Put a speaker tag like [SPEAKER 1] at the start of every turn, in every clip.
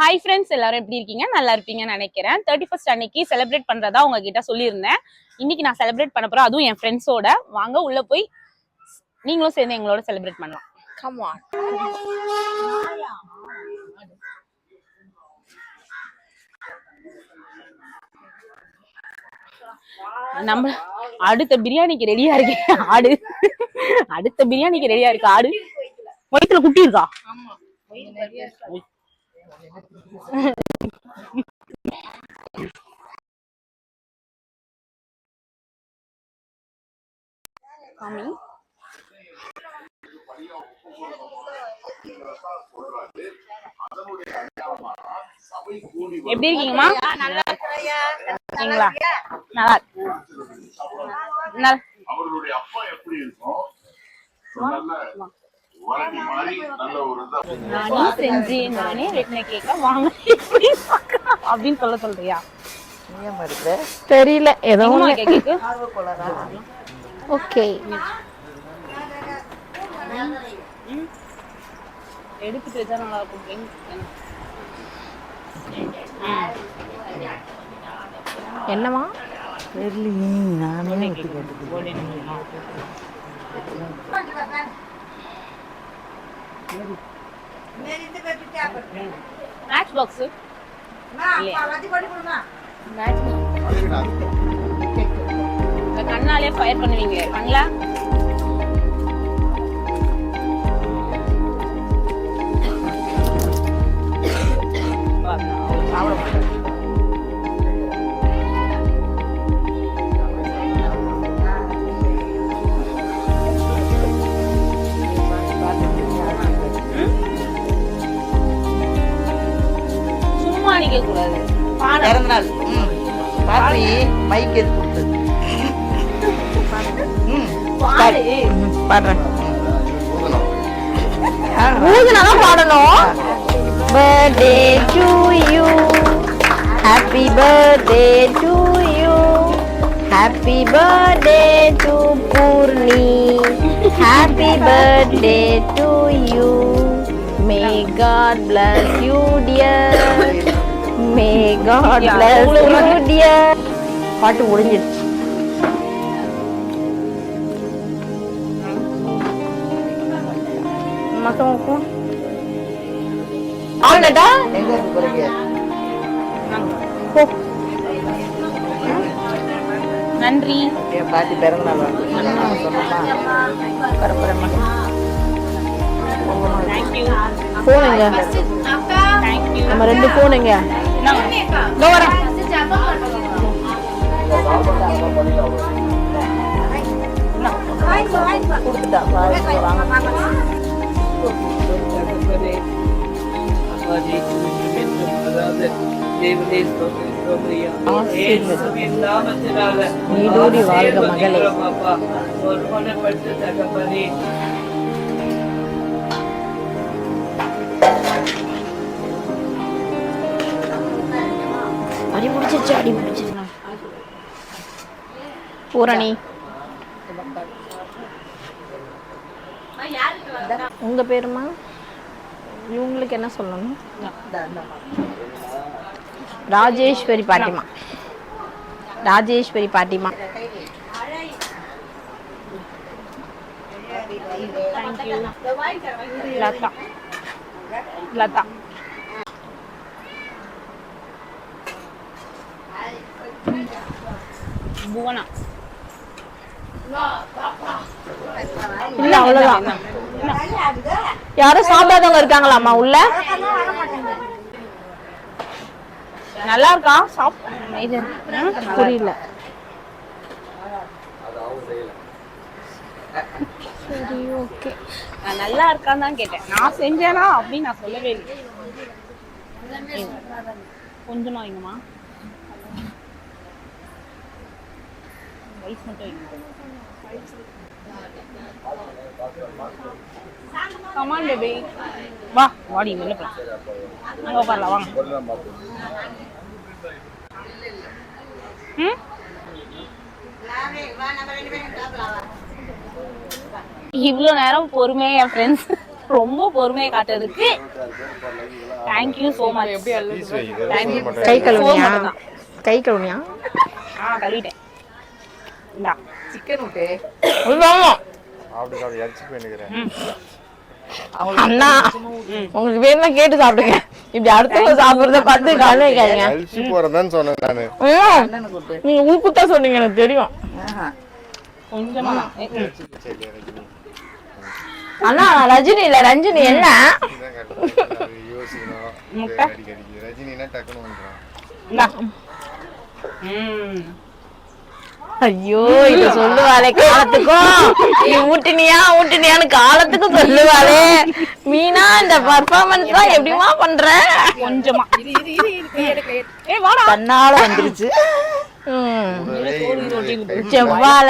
[SPEAKER 1] Hi friends, எல்லாரும் எப்படி இருக்கீங்க? நல்லா இருப்பீங்கன்னு நினைக்கிறேன். 31st அன்னைக்கு செலிப்ரேட் பண்றதா உங்ககிட்ட சொல்லியிருந்தேன். இன்னைக்கு நான் செலிப்ரேட் பண்ண போறேன், அதுவும் என் ஃப்ரெண்ட்ஸோட. வாங்க உள்ள போய் நீங்களும் சேர்ந்து எங்களோட செலிப்ரேட் பண்ணலாம். Come on. நம்ம அடுத்த பிரியாணிக்கு ரெடியா இருக்கு ஆடு. அடுத்த பிரியாணிக்கு ரெடியா இருக்கு ஆடு. வயிற்றுல குட்டி இருக்கா? காமி எப்படி இருக்கீங்கம்மா? நல்லா இருக்கீங்களா? நல்லா நானே செஞ்சு நானே வெட்டின கேக்க வாங்க அப்படின்னு சொல்றியா?
[SPEAKER 2] தெரியல, ஏதோ
[SPEAKER 1] கேக்கு.
[SPEAKER 2] ஓகே,
[SPEAKER 1] எடுத்துட்டு வச்சா நல்லா இருக்கும்.
[SPEAKER 2] என்னமா
[SPEAKER 3] தெரியலையே, நானே
[SPEAKER 1] மேட்ச் பாக்ஸ் கண்ணாலே ஃபயர் பண்ணுவீங்களே, பண்ணல? சும்மா அடிக்க கூடாது.
[SPEAKER 3] பிறந்தநாள் பாட்டி மைக் எடுத்து கொடுத்தது.
[SPEAKER 2] பாடுறேன். ஊதுனாதான் பாடணும். Birthday to you, happy birthday to you, happy birthday to Poorni, happy birthday to you, may God bless you dear, may God bless you dear. பாட்டு முடிஞ்சிருச்சு. மத்தவங்களுக்கும் ஆனடா
[SPEAKER 3] எங்க இருந்து போறீங்க?
[SPEAKER 1] நன்றி.
[SPEAKER 3] என் பாட்டி பிறந்தநாள் வந்து
[SPEAKER 1] தேங்க்யூ.
[SPEAKER 2] போனுங்க,
[SPEAKER 1] தேங்க்யூ.
[SPEAKER 2] நம்ம ரெண்டு போனுங்க.
[SPEAKER 1] வரேன்.
[SPEAKER 3] கொடுத்துட்டா
[SPEAKER 2] நீடூடி வாழ்க மகளே. அடி முடிச்சிருச்சு, அடி முடிச்சிருச்சு. பூரணி, உங்க பேருமா? இவங்களுக்கு என்ன சொல்லணும்? ராஜேஸ்வரி பாட்டிமா. ராஜேஸ்வரி பாட்டிமா.
[SPEAKER 1] லதா. லதா. புவனா.
[SPEAKER 2] இல்ல, அவ்வளவுதான். யாரும் சாப்பிடாதவங்க இருக்காங்களாமா உள்ள?
[SPEAKER 1] நல்லா இருக்கா?
[SPEAKER 2] புரியல. சரி, ஓகே.
[SPEAKER 1] நான் நல்லா இருக்கான்னு தான் கேட்டேன். நான் செஞ்சேனா அப்படின்னு நான் சொல்லவே இல்லை. கொஞ்சமா வைங்கம்மா, ரைஸ் மட்டும் வைங்க. கமான் பேபி, வா வாடி வெளில போலாம். அங்க உட்காரலாம் வாங்க. இவ்வளவு நேரம் பொறுமையா என் ஃப்ரெண்ட்ஸ் ரொம்ப பொறுமையை காட்டுறதுக்கு தேங்க்யூ ஸோ மச்.
[SPEAKER 2] கை கழுவுனியா? கை கழுவுனியா?
[SPEAKER 1] கழுவிட்டேன். இந்தா
[SPEAKER 3] சிக்கன் விட்டு
[SPEAKER 2] அண்ணா உங்களுக்கு வேணும்னா கேட்டு சாப்பிடுங்க. இப்படி அடுத்தவங்க சாப்பிடுறத பார்த்து கவனிக்காதீங்க. நீங்க உள்குத்தா சொன்னீங்க எனக்கு தெரியும்.
[SPEAKER 1] கொஞ்சமா
[SPEAKER 2] அண்ணா ரஜினி இல்ல ரஞ்சினி என்ன
[SPEAKER 1] முட்டை. இந்தா.
[SPEAKER 2] ஐயோ இத சொல்லுவாளே காலத்துக்கும். நீ ஊட்டினியான்னு காலத்துக்கும் சொல்லுவாளே. மீனா இந்த பர்ஃபார்மன்ஸ் தான் எப்படிமா பண்ற?
[SPEAKER 1] கொஞ்சமா வாடா.
[SPEAKER 3] தன்னால வந்துருச்சு.
[SPEAKER 2] செவ்வாழ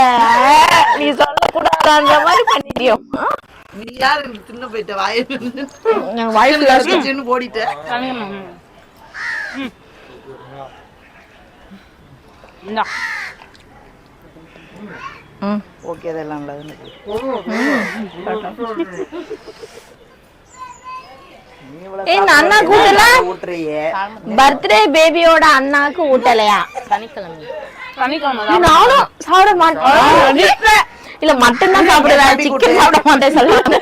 [SPEAKER 2] நீ சொல்லக்கூடாதுன்ற மாதிரி பண்ணிட்டியோ.
[SPEAKER 3] நீ யாரு தின்னு போயிட்ட
[SPEAKER 2] வாய்ப்பு
[SPEAKER 3] வாயின்னு போடிட்ட.
[SPEAKER 1] இந்தா.
[SPEAKER 3] ஓகே அதெல்லாம் நல்லது.
[SPEAKER 2] இந்த அண்ணா கூட்டல
[SPEAKER 3] ஊட்டுறியே
[SPEAKER 2] பர்த்டே பேபியோட அண்ணாக்கு ஊட்டலையா?
[SPEAKER 1] சனிக்கிழமை
[SPEAKER 2] நானும் சாப்பிட மாட்டேன். இல்ல மட்டன் தான் சாப்பிடுவேன், சிக்கன் சாப்பிட மாட்டேன் சொல்லுவாங்க.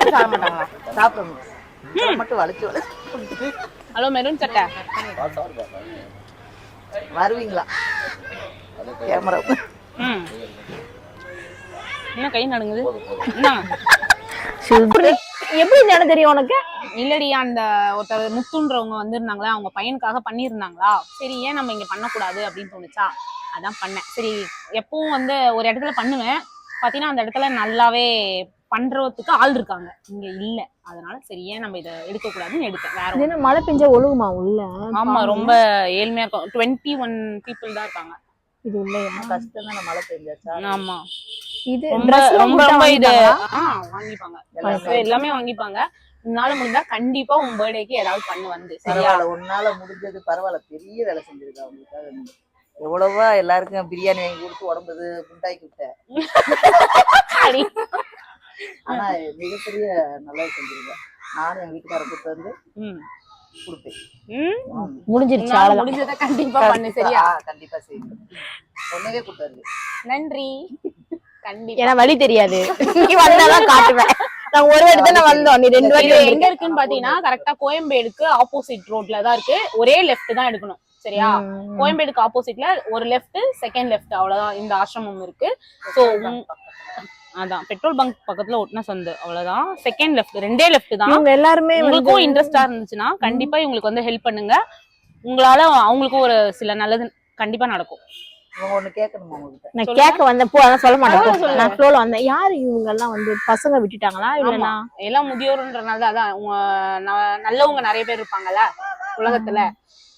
[SPEAKER 3] சாப்பிடணும் மட்டும் வளைச்சு
[SPEAKER 1] ஹலோ மெரூன் சட்டை
[SPEAKER 3] வருவீங்களா? கேமரா
[SPEAKER 1] என்ன கை நடுங்குது? என்ன
[SPEAKER 2] எப்படி ஞானம் தெரியும் உனக்கு?
[SPEAKER 1] இல்லடி அந்த ஒருத்தர் முத்துன்றவங்க வந்திருந்தாங்களா, அவங்க பையனுக்காக பண்ணியிருந்தாங்களா, சரி ஏன் நம்ம இங்க பண்ணக்கூடாது அப்படின்னு தோணுச்சா, அதான் பண்ணேன். சரி எப்பவும் வந்து ஒரு இடத்துல பண்ணுவேன், பாத்தீங்கன்னா அந்த இடத்துல நல்லாவே பண்றதுக்கு ஆள் இருக்காங்க, இங்க இல்ல, அதனால சரி ஏன் நம்ம இதை எடுக்கக்கூடாதுன்னு எடுத்தேன். வேற
[SPEAKER 2] என்ன மழை பெஞ்சா ஒழுகுமா உள்ள?
[SPEAKER 1] ஆமா ரொம்ப ஏழ்மையா இருக்கும். 21 people தான் இருக்காங்க.
[SPEAKER 2] இது உள்ள
[SPEAKER 3] கஷ்டம் தான். மழை பெஞ்சாச்சா?
[SPEAKER 1] ஆமா
[SPEAKER 2] இது
[SPEAKER 1] ரொம்ப ரொம்ப ரொம்ப இது வாங்கிப்பாங்க, எல்லாமே வாங்கிப்பாங்க. உன்னால முடிஞ்சா கண்டிப்பா உன் பர்த்டேக்கு ஏதாவது பண்ணு வந்து சரியா?
[SPEAKER 3] உன்னால முடிஞ்சது பரவாயில்ல, பெரிய வேலை செஞ்சிருக்கா அவங்களுக்காக. எவ்வளவா எல்லாருக்கும் பிரியாணி வாங்கி கொடுத்து உடம்புது குண்டாக்கி விட்ட, ஆனா மிகப்பெரிய நல்லது செஞ்சிருக்கேன். நானும் என் வீட்டுக்கார கூட்டு வந்து கொடுப்பேன்.
[SPEAKER 1] முடிஞ்சதை கண்டிப்பா பண்ணு சரியா?
[SPEAKER 3] கண்டிப்பா செய்வேன். ஒன்னவே கூட்டு வந்து
[SPEAKER 1] நன்றி. கண்டிப்பா
[SPEAKER 2] ஏன்னா வழி தெரியாது, நீ வந்தாதான் காட்டுவேன். நான் ஒரு வாட்டி தான் வந்தோம், நீ 2 வாட்டி.
[SPEAKER 1] எங்க இருக்குன்னு பாத்தீங்கன்னா கரெக்டா கோயம்பேடுக்கு ஆப்போசிட் ரோட்ல தான் இருக்கு. ஒரே லெஃப்ட் தான் எடுக்கணும் சரியா? கோயம்பேடுக்கு ஆப்போசிட்ல ஒரு லெஃப்ட், செகண்ட் லெஃப்ட், அவ்வளவுதான் இந்த ஆசிரமம் இருக்கு. சோ அதான் பெட்ரோல் பங்க் பக்கத்துல ஒட்டின சந்து, அவ்வளவுதான். செகண்ட் லெஃப்ட், 2 லெஃப்ட் தான்.
[SPEAKER 2] எல்லாருமே
[SPEAKER 1] உங்களுக்கும் இன்ட்ரெஸ்டா இருந்துச்சுன்னா கண்டிப்பா இவங்களுக்கு வந்து ஹெல்ப் பண்ணுங்க. உங்களால அவங்களுக்கும் ஒரு சில நல்லது கண்டிப்பா நடக்கும்.
[SPEAKER 3] ஒண்ணு கேட்கணுமா உங்ககிட்ட?
[SPEAKER 2] நான் கேட்க வந்தப்போ அதான் சொல்ல மாட்டேன். நான் ஃப்ளோல வந்தேன். யாரு இவங்க எல்லாம் வந்து பசங்க விட்டுட்டாங்களா இல்லனா
[SPEAKER 1] எல்லாம் முதியோர்ன்றனால அதான் நல்லவங்க நிறைய பேர் இருப்பாங்கல்ல உலகத்துல,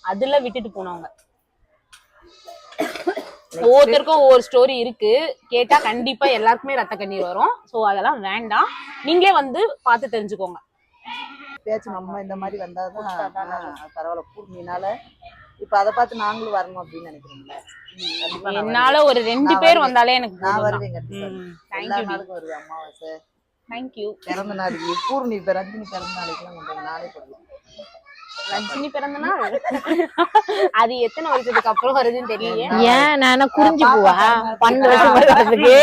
[SPEAKER 1] அதுல விட்டுட்டு போனவங்க. ஒவ்வொருத்தருக்கும் ஒவ்வொரு ஸ்டோரி இருக்கு, கேட்டா கண்டிப்பா எல்லாருக்குமே ரத்த கண்ணீர் வரும். சோ அதெல்லாம் வேண்டாம், நீங்களே வந்து பார்த்து தெரிஞ்சுக்கோங்க.
[SPEAKER 3] பேச்சு நம்ம இந்த மாதிரி வந்தாதான் பரவாயில்ல. பூர்ணினால இப்ப அதை பார்த்து நாங்களும் வரணும் அப்படின்னு நினைக்கிறீங்களா?
[SPEAKER 1] என்னால ஒரு 2 பேர் வந்தாலே எனக்கு
[SPEAKER 3] நான் வருவேன். எல்லா
[SPEAKER 1] தேங்க்யூ.
[SPEAKER 3] நாளுக்கும் வருவேன். அமாவாசை,
[SPEAKER 1] தேங்க்யூ.
[SPEAKER 3] பிறந்த நாளைக்கு, பூர்ணி ரஜினி பிறந்த நாளைக்கு எல்லாம் கொண்டு நானே போடுவேன்.
[SPEAKER 1] ரஜினி பிறந்த நாள் அது எத்தனை வருஷத்துக்கு அப்புறம் வருதுன்னு தெரியல.
[SPEAKER 2] ஏன் நான் குறிஞ்சி பூவா 12 வருஷம் வருஷத்துக்கு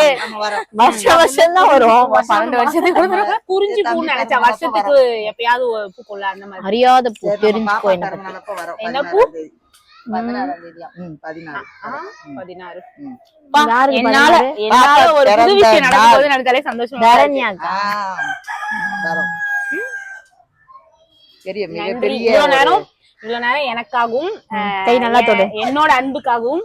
[SPEAKER 2] வருஷம் தான் வரும்.
[SPEAKER 1] 12 வருஷத்துக்கு குறிஞ்சி பூன்னு நினைச்சா வருஷத்துக்கு எப்பயாவது பூக்குள்ள அந்த மாதிரி.
[SPEAKER 2] அறியாத பூ தெரிஞ்சு போய்
[SPEAKER 1] என்ன பூ?
[SPEAKER 3] 16ஆம் தேதியா? 16.
[SPEAKER 1] 16. என்னால ஒரு புது விஷயம் நடக்கும்போது நடந்தாலே சந்தோஷம்.
[SPEAKER 2] தரண்யா
[SPEAKER 3] பெரிய மிகப்பெரிய
[SPEAKER 1] இவ்வளவு நேரம் எனக்காகவும்
[SPEAKER 2] கை நல்லா தொடு,
[SPEAKER 1] என்னோட அன்புக்காகவும்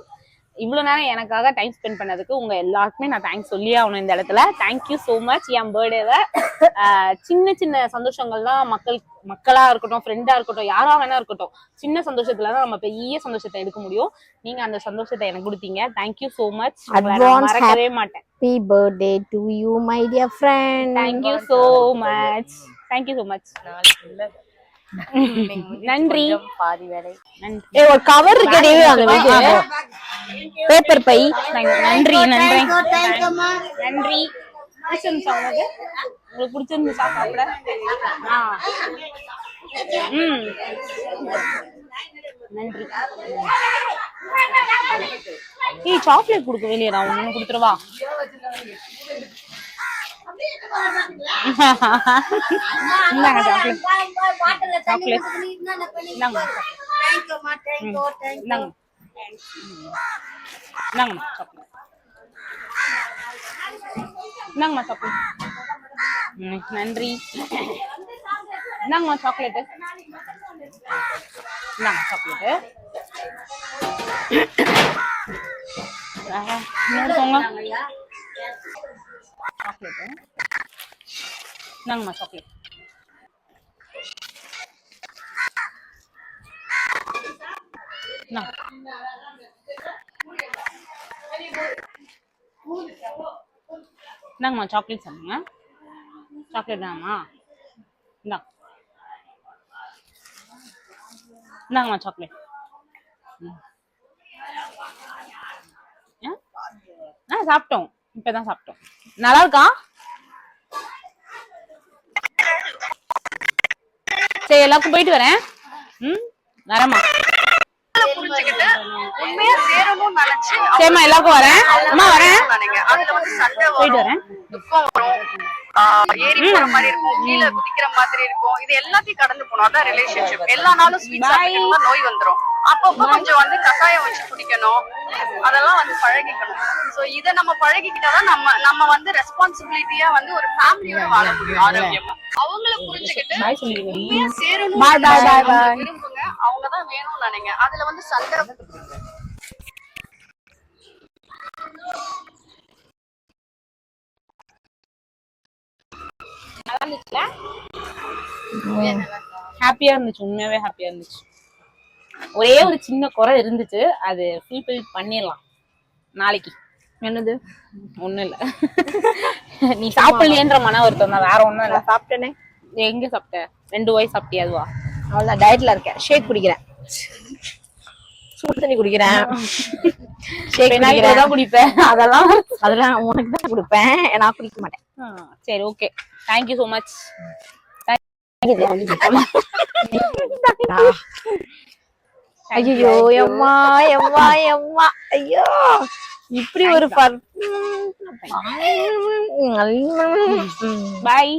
[SPEAKER 1] இவ்வளவு நேரம் எனக்காக டைம் ஸ்பெண்ட் பண்ணதுக்கு உங்க எல்லாருக்குமே நான் தேங்க்ஸ் சொல்லியே ஆகணும் இந்த இடத்துல. Thank you so much. என் பர்த்டேவை சின்ன சின்ன சந்தோஷங்கள் தான் மக்களா இருக்கட்டும், ஃப்ரெண்டா இருக்கட்டும், யாரா வேணா இருக்கட்டும், சின்ன சந்தோஷத்துலதான் நம்ம பெரிய சந்தோஷத்தை எடுக்க முடியும். நீங்க அந்த சந்தோஷத்தை எனக்கு கொடுத்தீங்க. Thank you so much. மறக்கவே மாட்டேன்.
[SPEAKER 2] Happy birthday to you my dear friend.
[SPEAKER 1] Thank you so much. Thank you so much. நன்றி.
[SPEAKER 3] பாதி வேலை.
[SPEAKER 2] ஒரு கவர் இருக்கடி அந்த வீட்டு பேப்பர் பை.
[SPEAKER 1] நன்றி நன்றி நன்றி. பிடிச்சிருந்துச்சா உங்களுக்கு? உங்களுக்கு பிடிச்சிருந்துச்சா சாப்பிட? நன்றி. ஏய் சாக்லேட் கொடுக்க வெளியே நான் ஒண்ணு கொடுத்துருவா. இந்தாங்க சாக்லேட். சாக்லேட் இந்தாங்க. இந்தாங்க. இந்தாங்கம்மா சாக்லேட். இந்தாங்கம்மா சாக்லேட். நன்றி. இந்தாங்கம்மா சாக்லேட்டு. இந்தாங்க சாக்லேட்டு. இன்னொருத்தவங்க சாக்லேட்டு. இந்தாங்கம்மா சாக்லேட். இந்தாங்கம்மா சாக்லேட் சாப்பிடுங்க. சாக்லேட் தானம்மா? இந்தாங்க. இந்தாங்கம்மா சாக்லேட். சாப்பிட்டோம். இப்பதான் சாப்பிட்டோம். நல்லா இருக்கா? சரி எல்லாருக்கும் போயிட்டு வரேன். வரேம்மா.
[SPEAKER 4] உண்மையா சேரணும்னு நினைச்சு
[SPEAKER 1] சரிம்மா எல்லாருக்கும் வரேன். அம்மா வரேன்.
[SPEAKER 4] அதுல வந்து சண்டை
[SPEAKER 1] போயிட்டு
[SPEAKER 4] வரும்,
[SPEAKER 1] வரேன்.
[SPEAKER 4] துக்கம் வரும், ஏறி போற மாதிரி இருக்கும், கீழே குதிக்கிற மாதிரி இருக்கும். இது எல்லாத்தையும் கடந்து போனோம். அதான் ரிலேஷன்ஷிப். எல்லா நாளும் ஸ்வீட் சாப்பிட்டா நோய் வந்துரும். அப்பப்போ கொஞ்சம் வந்து கஷாயம் வச்சு குடிக்கணும். அதெல்லாம் வந்து பழகிக்கணும். சோ இத நம்ம பழகிக்கிட்டாதான் நம்ம வந்து ரெஸ்பான்சிபிலிட்டியா வந்து ஒரு ஃபேமிலியோட வாழ முடியும் ஆரோக்கியமா. அவங்கள புரிஞ்சுக்கிட்டு
[SPEAKER 1] பாய் சொல்லிடுங்க.
[SPEAKER 4] உண்மையா சேரணும் விரும்புங்க. அவங்கதான் வேணும்னு நினைங்க. அதுல வந்து சண்டை
[SPEAKER 1] நல்லா இருந்துச்சுல? ஹாப்பியா இருந்துச்சு. உண்மையாவே ஹாப்பியா இருந்துச்சு. ஒரே ஒரு சின்ன குறை இருந்துச்சு. அது ஃபுல்ஃபில் பண்ணிடலாம் நாளைக்கு.
[SPEAKER 2] என்னது?
[SPEAKER 1] ஒண்ணும் இல்ல. நீ சாப்பிடலையேன்ற மன வருத்தம் தான், வேற ஒண்ணும் இல்ல.
[SPEAKER 2] சாப்பிட்டேனே.
[SPEAKER 1] எங்க சாப்பிட்ட? 2 வாய் சாப்பிட்டியா? அதுவா?
[SPEAKER 2] அவ்வளவுதான். டயட்ல இருக்கேன். ஷேக் குடிக்கிறேன். சூடு தண்ணி குடிக்கிறேன். ஷேக்
[SPEAKER 1] தான் குடிப்பேன்.
[SPEAKER 2] அதெல்லாம் உனக்கு தான் குடிப்பேன். நான் குடிக்க மாட்டேன்.
[SPEAKER 1] சரி ஓகே. Thank you so much.
[SPEAKER 2] ஐயோ எம்மா எம்மா எம்மா ஐயோ இப்படி ஒரு
[SPEAKER 1] பாய்.